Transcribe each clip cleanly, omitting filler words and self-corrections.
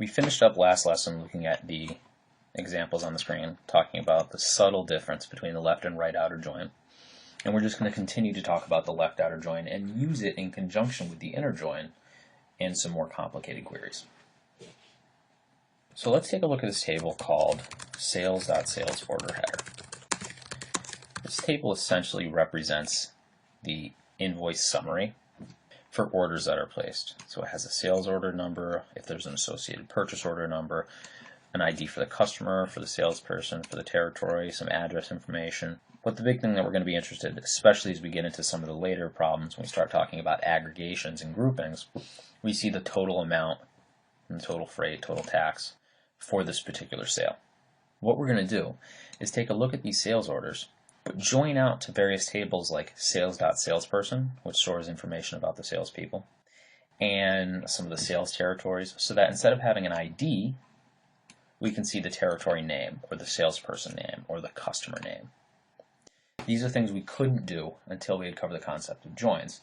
We finished up last lesson looking at the examples on the screen, talking about the subtle difference between the left and right outer join. And we're just going to continue to talk about the left outer join and use it in conjunction with the inner join in some more complicated queries. So let's take a look at this table called sales.sales order header. This table essentially represents the invoice summary for orders that are placed. So it has a sales order number, if there's an associated purchase order number, an ID for the customer, for the salesperson, for the territory, some address information. But the big thing that we're going to be interested in, especially as we get into some of the later problems when we start talking about aggregations and groupings, we see the total amount and total freight, total tax for this particular sale. What we're going to do is take a look at these sales orders, but join out to various tables like sales.salesperson, which stores information about the salespeople, and some of the sales territories, so that instead of having an ID, we can see the territory name, or the salesperson name, or the customer name. These are things we couldn't do until we had covered the concept of joins.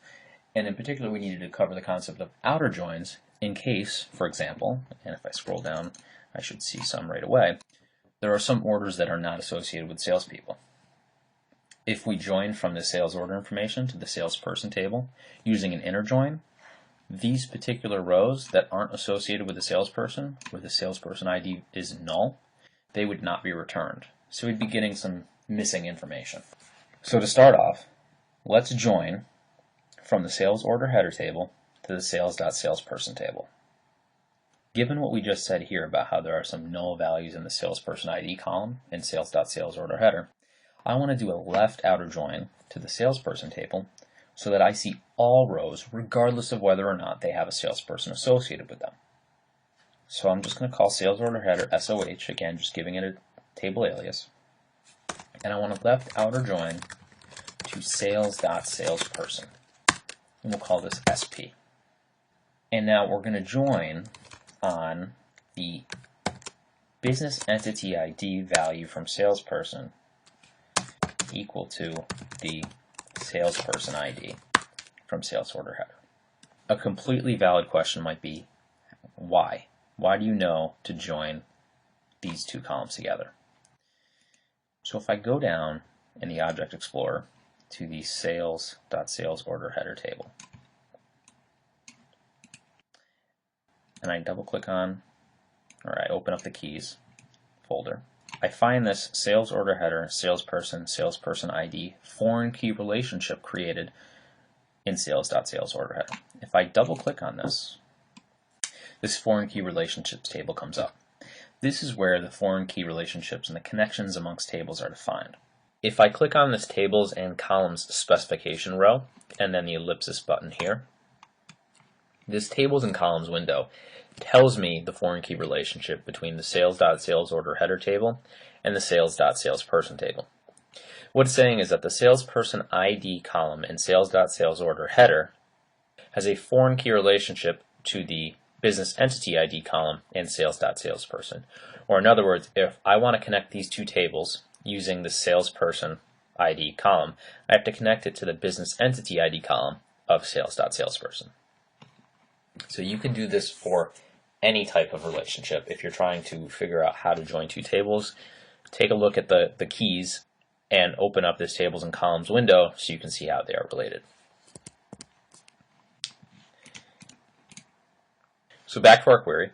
And in particular, we needed to cover the concept of outer joins in case, for example, and if I scroll down, I should see some right away, there are some orders that are not associated with salespeople. If we join from the sales order information to the salesperson table using an inner join, these particular rows that aren't associated with the salesperson, where the salesperson ID is null, they would not be returned. So we'd be getting some missing information. So to start off, let's join from the sales order header table to the sales.salesperson table. Given what we just said here about how there are some null values in the salesperson ID column in sales.sales order header, I want to do a left outer join to the salesperson table so that I see all rows regardless of whether or not they have a salesperson associated with them. So I'm just going to call sales order header SOH, again just giving it a table alias, and I want a left outer join to sales.salesperson, and we'll call this SP. And now we're going to join on the business entity ID value from salesperson equal to the salesperson ID from sales order header. A completely valid question might be, why? Why do you know to join these two columns together? So if I go down in the Object Explorer to the sales.sales order header table, and I double click on, or I open up the keys folder, I find this sales order header, salesperson ID foreign key relationship created in sales.sales order header. If I double click on this, this foreign key relationships table comes up. This is where the foreign key relationships and the connections amongst tables are defined. If I click on this tables and columns specification row and then the ellipsis button here, this tables and columns window tells me the foreign key relationship between the sales.sales order header table and the sales.salesperson table. What it's saying is that the salesperson ID column in sales.sales order header has a foreign key relationship to the business entity ID column in sales.salesperson. Or in other words, if I want to connect these two tables using the salesperson ID column, I have to connect it to the business entity ID column of sales.salesperson. So you can do this for any type of relationship. If you're trying to figure out how to join two tables, take a look at the keys and open up this tables and columns window so you can see how they are related. So back to our query,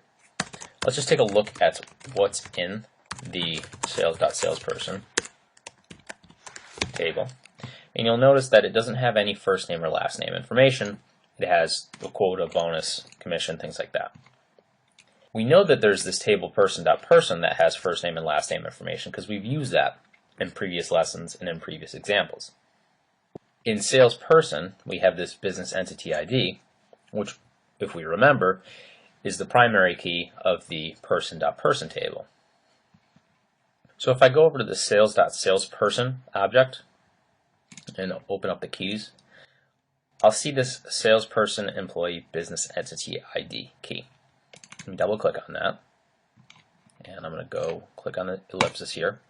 let's just take a look at what's in the sales.salesperson table. And you'll notice that it doesn't have any first name or last name information. It has the quota, bonus, commission, things like that. We know that there's this table person.person that has first name and last name information because we've used that in previous lessons and in previous examples. In salesperson, we have this business entity ID, which, if we remember, is the primary key of the person.person table. So if I go over to the sales.salesperson object and open up the keys, I'll see this salesperson employee business entity ID key. Let me double click on that, and I'm going to go click on the ellipsis here.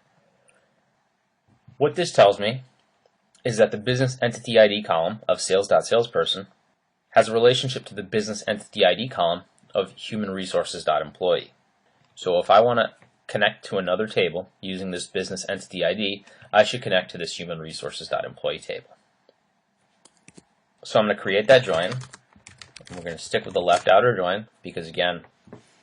What this tells me is that the business entity ID column of sales.salesperson has a relationship to the business entity ID column of human resources.employee. So if I want to connect to another table using this business entity ID, I should connect to this human resources.employee table. So I'm going to create that join. And we're going to stick with the left outer join because, again,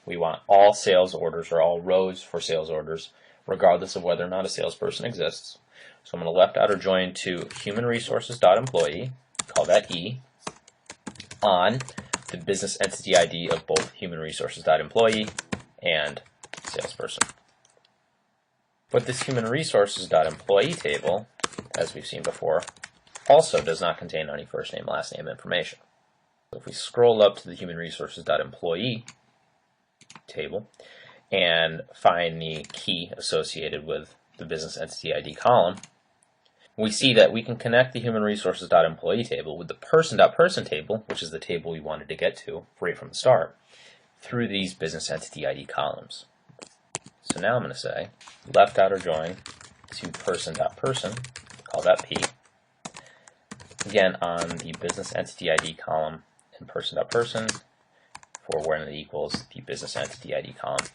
we want all sales orders or all rows for sales orders, regardless of whether or not a salesperson exists. So I'm going to left outer join to human resources.employee, call that E, on the business entity ID of both human resources.employee and salesperson. But this human resources.employee table, as we've seen before, also does not contain any first name, last name information. So if we scroll up to the human resources.employee table and find the key associated with the business entity ID column, we see that we can connect the human resources.employee table with the person.person table, which is the table we wanted to get to right from the start, through these business entity ID columns. So now I'm going to say left outer join to person.person, call that P, again on the business entity ID column in person.person for when it equals the business entity ID column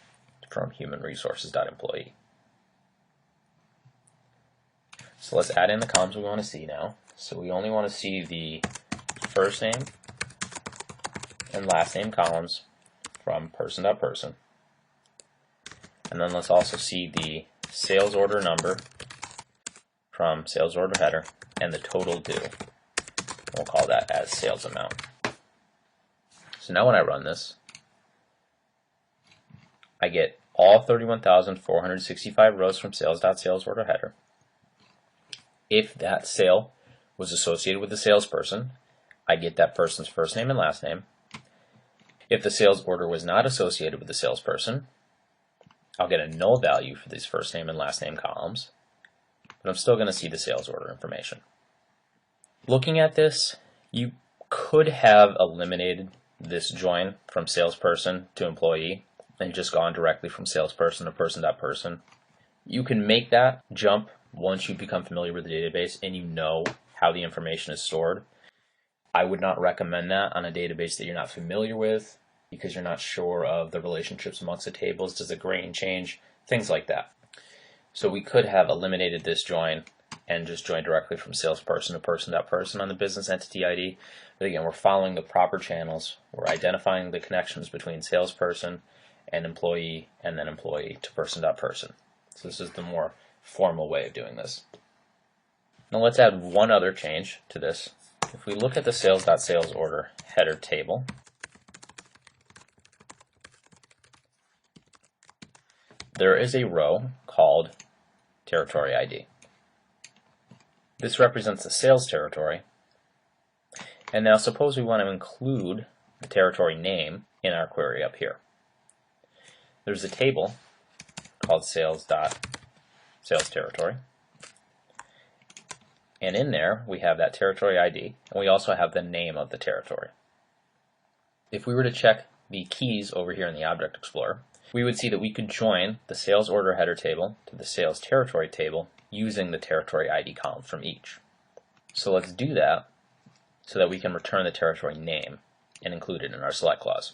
from human resources.employee. So let's add in the columns we want to see now. So we only want to see the first name and last name columns from person.person. And then let's also see the sales order number from sales order header and the total due. We'll call that as sales amount. So now when I run this, I get all 31,465 rows from sales.sales order header. If that sale was associated with the salesperson, I get that person's first name and last name. If the sales order was not associated with the salesperson, I'll get a null value for these first name and last name columns, but I'm still going to see the sales order information. Looking at this, you could have eliminated this join from salesperson to employee and just gone directly from salesperson to person.person. You can make that jump once you become familiar with the database and you know how the information is stored. I would not recommend that on a database that you're not familiar with because you're not sure of the relationships amongst the tables. Does the grain change? Things like that. So we could have eliminated this join and just join directly from salesperson to person.person on the business entity ID. But again, we're following the proper channels. We're identifying the connections between salesperson and employee and then employee to person.person. So this is the more formal way of doing this. Now let's add one other change to this. If we look at the sales.sales order header table, there is a row called territory ID. This represents the sales territory. And now suppose we want to include the territory name in our query up here. There's a table called sales.sales territory. And in there, we have that territory ID, and we also have the name of the territory. If we were to check the keys over here in the Object Explorer, we would see that we could join the sales order header table to the sales territory table using the territory ID column from each. So let's do that so that we can return the territory name and include it in our select clause.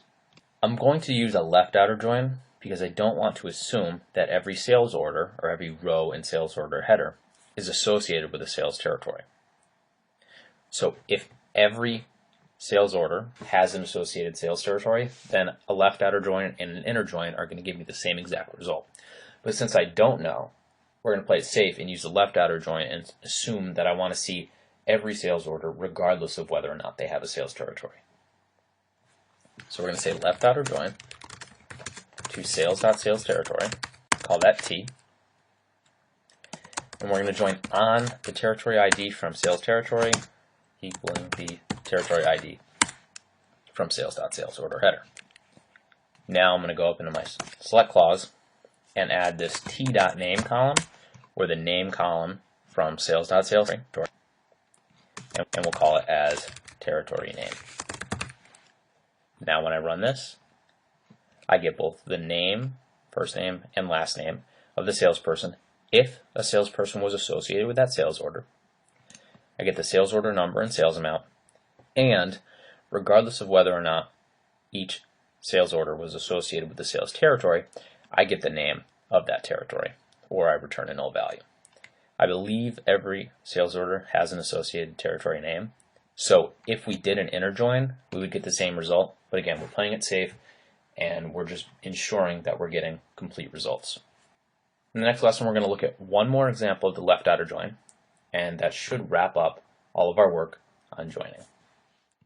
I'm going to use a left outer join because I don't want to assume that every sales order or every row in sales order header is associated with a sales territory. So if every sales order has an associated sales territory, then a left outer join and an inner join are going to give me the same exact result. But since I don't know, we're going to play it safe and use the left outer join and assume that I want to see every sales order regardless of whether or not they have a sales territory. So we're going to say left outer join to sales.sales territory, call that T, and we're going to join on the territory ID from sales territory equaling the territory ID from sales.sales order header. Now I'm going to go up into my select clause and add this T.name column or the name column from sales.sales territory, and we'll call it as territory name. Now when I run this, I get both the name, first name, and last name of the salesperson if a salesperson was associated with that sales order. I get the sales order number and sales amount, and regardless of whether or not each sales order was associated with the sales territory, I get the name of that territory, or I return a null value. I believe every sales order has an associated territory name. So if we did an inner join, we would get the same result. But again, we're playing it safe, and we're just ensuring that we're getting complete results. In the next lesson, we're going to look at one more example of the left outer join, and that should wrap up all of our work on joining.